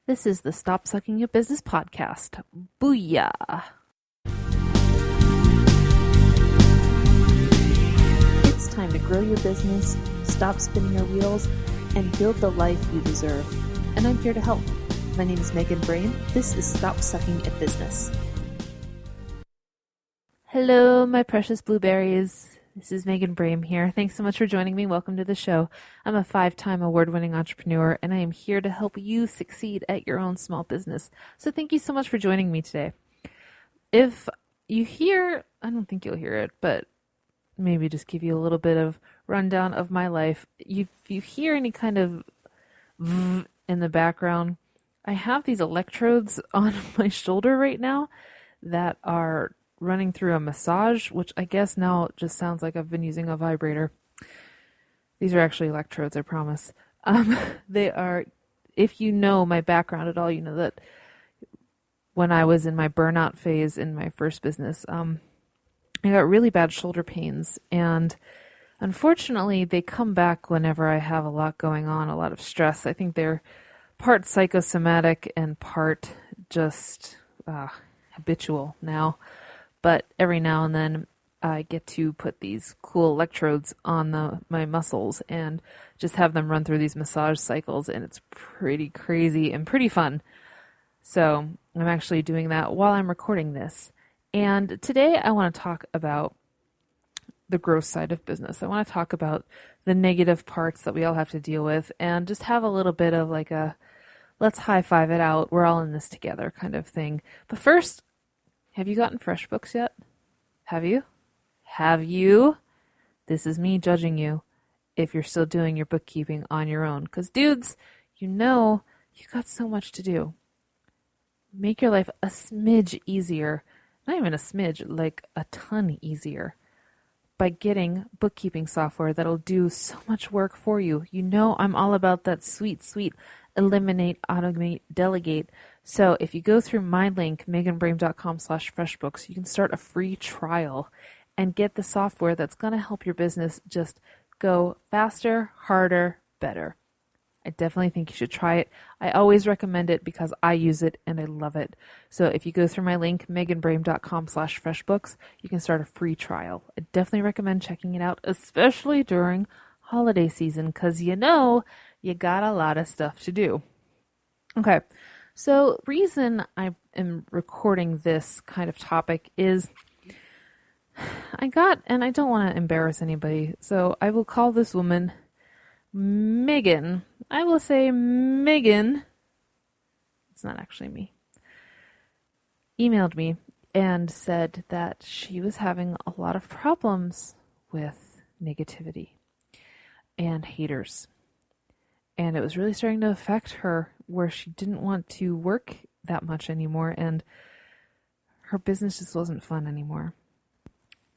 This is the Stop Sucking Your Business podcast. Booyah! It's time to grow your business, stop spinning your wheels, and build the life you deserve. And I'm here to help. My name is Megan Brain. This is Stop Sucking at Business. Hello, my precious blueberries. This is Megan Brame here. Thanks so much for joining me. Welcome to the show. I'm a 5-time award-winning entrepreneur, and I am here to help you succeed at your own small business. So thank you so much for joining me today. If you hear, I don't think you'll hear it, but maybe just give you a little bit of rundown of my life. If you hear any kind of in the background, I have these electrodes on my shoulder right now that are running through a massage, which I guess now just sounds like I've been using a vibrator. These are actually electrodes, I promise. They are, if you know my background at all, you know that when I was in my burnout phase in my first business, I got really bad shoulder pains, and unfortunately they come back whenever I have a lot going on, a lot of stress. I think they're part psychosomatic and part just habitual now. But every now and then I get to put these cool electrodes on my muscles and just have them run through these massage cycles, and it's pretty crazy and pretty fun. So I'm actually doing that while I'm recording this. And today I want to talk about the growth side of business. I want to talk about the negative parts that we all have to deal with and just have a little bit of like a let's high five it out, we're all in this together kind of thing. But first, have you gotten FreshBooks yet? Have you? Have you? This is me judging you if you're still doing your bookkeeping on your own. Because dudes, you know you got so much to do. Make your life a smidge easier. Not even a smidge, like a ton easier. By getting bookkeeping software that'll do so much work for you. You know I'm all about that sweet eliminate, automate, delegate. So if you go through my link, meganbrame.com/freshbooks, you can start a free trial and get the software that's going to help your business just go faster, harder, better. I definitely think you should try it. I always recommend it because I use it and I love it. So if you go through my link, meganbrame.com/freshbooks, you can start a free trial. I definitely recommend checking it out, especially during holiday season, because you know you got a lot of stuff to do. Okay, so reason I am recording this kind of topic is I don't want to embarrass anybody, so I will call this woman Megan. I will say Megan, it's not actually me, emailed me and said that she was having a lot of problems with negativity and haters. And it was really starting to affect her where she didn't want to work that much anymore, and her business just wasn't fun anymore.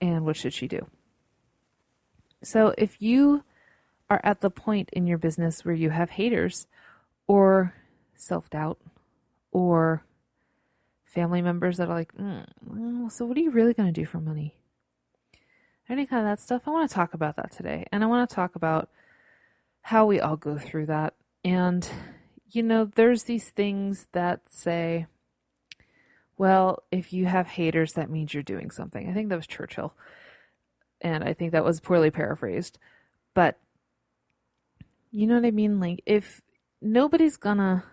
And what should she do? So if you are at the point in your business where you have haters or self-doubt or family members that are like, so what are you really going to do for money? Any kind of that stuff, I want to talk about that today. And I want to talk about how we all go through that. And, you know, there's these things that say, well, if you have haters, that means you're doing something. I think that was Churchill. And I think that was poorly paraphrased. But, you know what I mean? Like, if nobody's gonna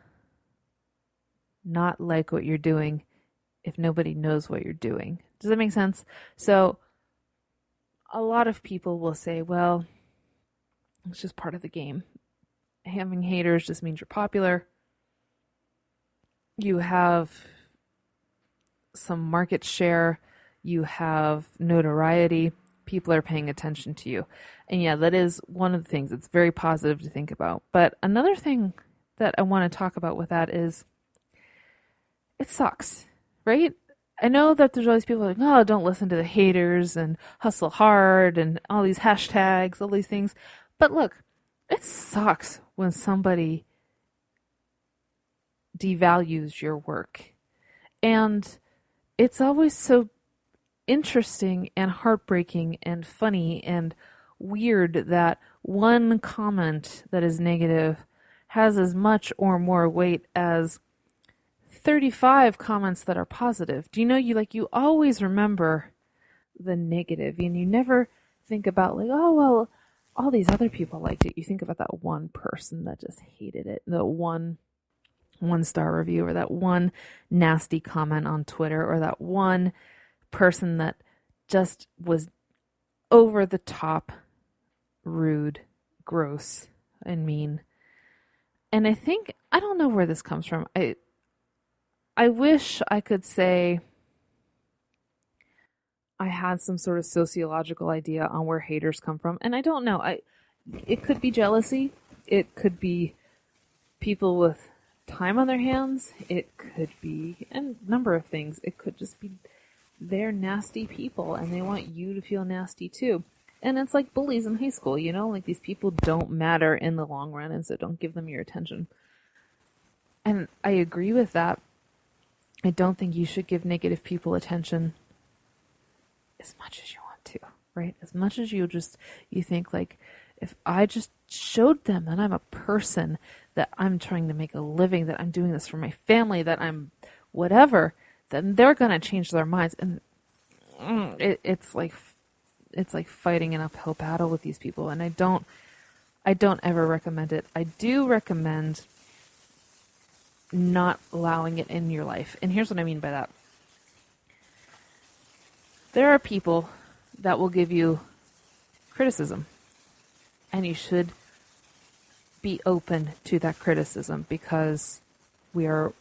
not like what you're doing, if nobody knows what you're doing. Does that make sense? So, a lot of people will say, well, it's just part of the game. Having haters just means you're popular. You have some market share. You have notoriety. People are paying attention to you. And yeah, that is one of the things. It's very positive to think about. But another thing that I want to talk about with that is it sucks, right? I know that there's all these people like, oh, don't listen to the haters and hustle hard and all these hashtags, all these things. But look, it sucks when somebody devalues your work. And it's always so interesting and heartbreaking and funny and weird that one comment that is negative has as much or more weight as 35 comments that are positive. Do you know, you always remember the negative, and you never think about like, oh well, all these other people liked it. You think about that one person that just hated it, the one star review, or that one nasty comment on Twitter, or that one person that just was over the top, rude, gross, and mean. And I don't know where this comes from. I wish I could say I had some sort of sociological idea on where haters come from, and I don't know. It could be jealousy. It could be people with time on their hands. It could be a number of things. It could just be they're nasty people, and they want you to feel nasty too. And it's like bullies in high school, like these people don't matter in the long run, and so don't give them your attention. And I agree with that. I don't think you should give negative people attention as much as you want to, right? As much as you think like, if I just showed them that I'm a person, that I'm trying to make a living, that I'm doing this for my family, that I'm whatever, then they're going to change their minds. And it's like fighting an uphill battle with these people. And I don't ever recommend it. I do recommend not allowing it in your life. And here's what I mean by that. There are people that will give you criticism, and you should be open to that criticism, because we are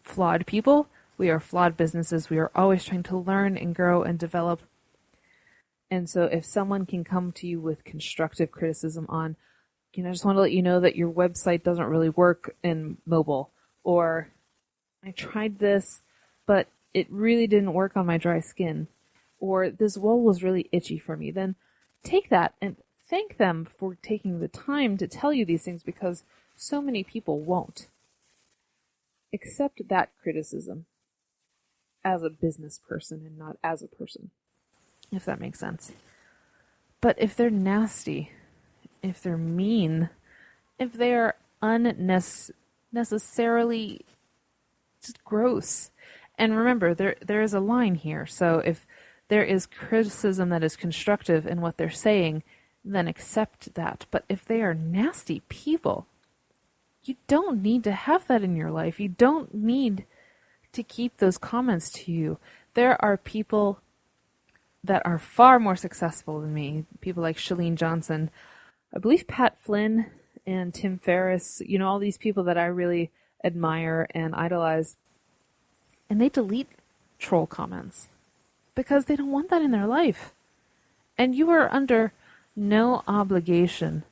flawed people. We are flawed businesses. We are always trying to learn and grow and develop. And so if someone can come to you with constructive criticism on, I just want to let you know that your website doesn't really work in mobile, or I tried this, but it really didn't work on my dry skin, or this wool was really itchy for me, then take that and thank them for taking the time to tell you these things, because so many people won't. Accept that criticism as a business person and not as a person, if that makes sense. But if they're nasty, if they're mean, if they are unnecessarily just gross, and remember, there is a line here. So if there is criticism that is constructive in what they're saying, then accept that. But if they are nasty people, you don't need to have that in your life. You don't need to keep those comments to you. There are people that are far more successful than me. People like Chalene Johnson, I believe Pat Flynn and Tim Ferriss, all these people that I really admire and idolize. And they delete troll comments because they don't want that in their life. And you are under no obligation.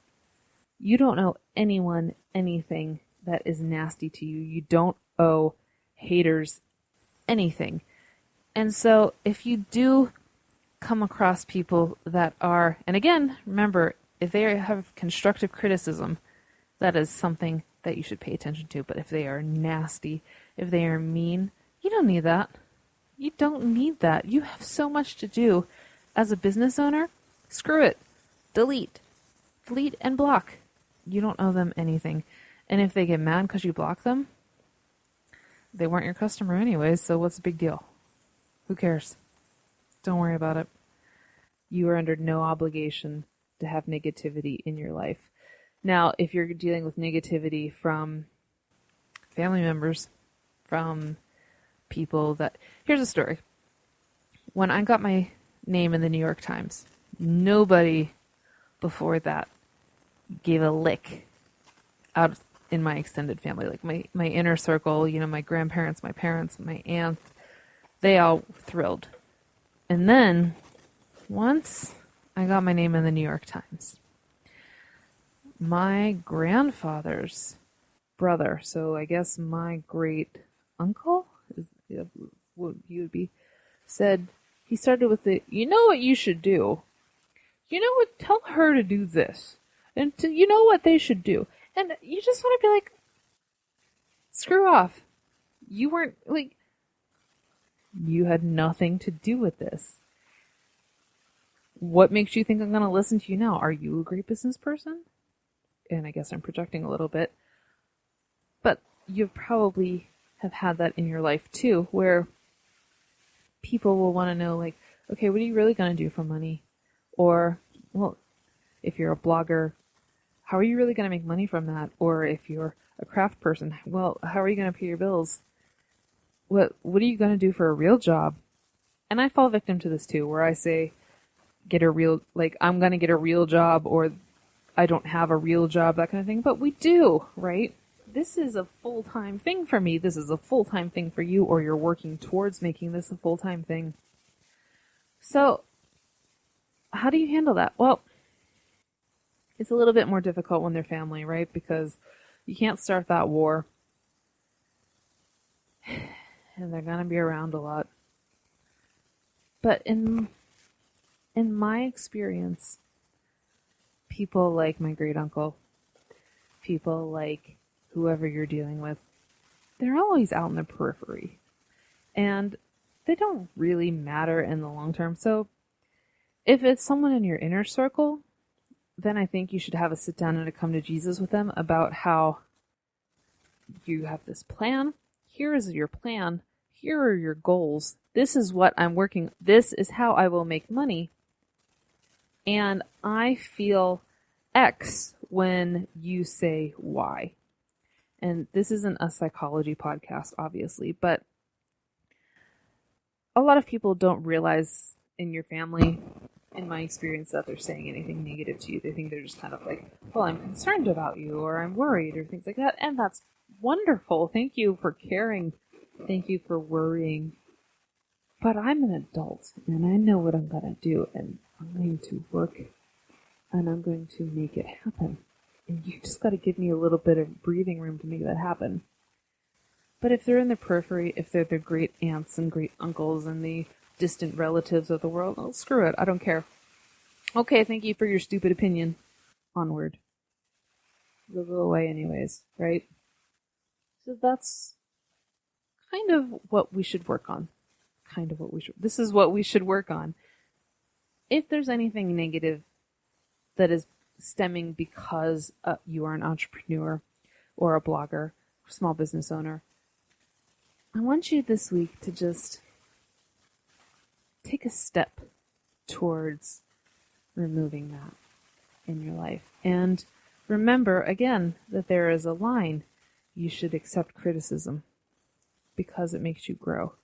You don't owe anyone anything that is nasty to you. You don't owe haters anything. And so if you do come across people that are, and again, remember, if they have constructive criticism, that is something that you should pay attention to. But if they are nasty, if they are mean, you don't need that. You don't need that. You have so much to do as a business owner. Screw it. Delete and block. You don't owe them anything. And if they get mad because you block them, they weren't your customer anyways, so what's the big deal? Who cares? Don't worry about it. You are under no obligation to have negativity in your life. Now, if you're dealing with negativity from family members, from people that... Here's a story. When I got my name in the New York Times, nobody before that gave a lick out in my extended family. Like my inner circle, my grandparents, my parents, my aunt, they all thrilled. And then, once I got my name in the New York Times, my grandfather's brother, so I guess my great uncle, is what you would be, said, he started with the, you know what you should do? You know what, tell her to do this. And you know what they should do. And you just want to be like, screw off. You weren't, you had nothing to do with this. What makes you think I'm going to listen to you now? Are you a great business person? And I guess I'm projecting a little bit. But you probably have had that in your life too, where people will want to know, like, okay, what are you really going to do for money? Or, well, if you're a blogger, how are you really going to make money from that? Or if you're a craft person, well, how are you going to pay your bills? What are you going to do for a real job? And I fall victim to this too, where I say, I'm going to get a real job, or I don't have a real job, that kind of thing. But we do, right? This is a full-time thing for me. This is a full-time thing for you, or you're working towards making this a full-time thing. So, how do you handle that? Well, it's a little bit more difficult when they're family, right? Because you can't start that war. And they're going to be around a lot. But in my experience, people like my great uncle, people like whoever you're dealing with, they're always out in the periphery. And they don't really matter in the long term. So if it's someone in your inner circle, then I think you should have a sit down and a come to Jesus with them about how you have this plan. Here is your plan. Here are your goals. This is what I'm working. This is how I will make money. And I feel X when you say Y. And this isn't a psychology podcast, obviously, but a lot of people don't realize in your family, in my experience, that they're saying anything negative to you. They think they're just kind of like, well, I'm concerned about you, or I'm worried, or things like that. And that's wonderful. Thank you for caring. Thank you for worrying. But I'm an adult, and I know what I'm going to do, and I'm going to work, and I'm going to make it happen. And you just got to give me a little bit of breathing room to make that happen. But if they're in the periphery, if they're the great aunts and great uncles and the distant relatives of the world, oh, screw it, I don't care. Okay, thank you for your stupid opinion. Onward. They'll go away anyways, right? So that's kind of what we should work on. This is what we should work on. If there's anything negative that is stemming because you are an entrepreneur or a blogger or small business owner, I want you this week to just take a step towards removing that in your life. And remember, again, that there is a line. You should accept criticism because it makes you grow.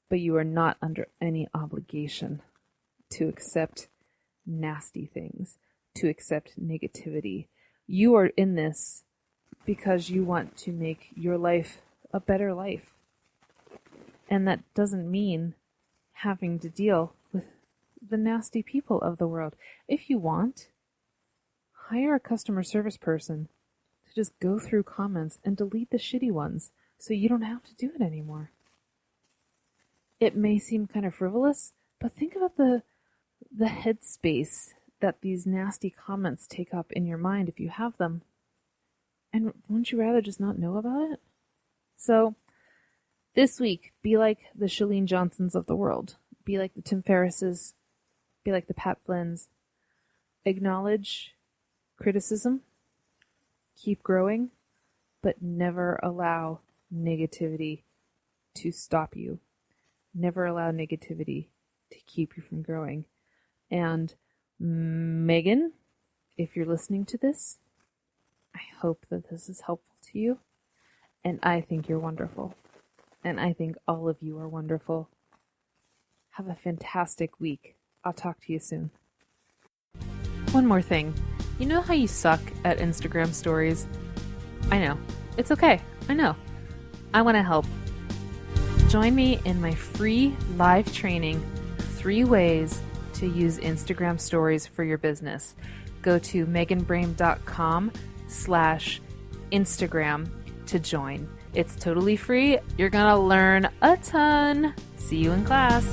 But you are not under any obligation to accept nasty things, to accept negativity. You are in this because you want to make your life a better life. And that doesn't mean having to deal with the nasty people of the world. If you want, hire a customer service person to just go through comments and delete the shitty ones so you don't have to do it anymore. It may seem kind of frivolous, but think about the headspace that these nasty comments take up in your mind if you have them. And wouldn't you rather just not know about it? So, this week, be like the Chalene Johnsons of the world. Be like the Tim Ferrisses. Be like the Pat Flynn's. Acknowledge criticism. Keep growing. But never allow negativity to stop you. Never allow negativity to keep you from growing. And Megan, if you're listening to this, I hope that this is helpful to you. And I think you're wonderful. And I think all of you are wonderful. Have a fantastic week. I'll talk to you soon. One more thing. You know how you suck at Instagram stories? I know. It's okay. I know. I want to help. Join me in my free live training, 3 ways to use Instagram stories for your business. Go to meganbrame.com/Instagram to join. It's totally free. You're going to learn a ton. See you in class.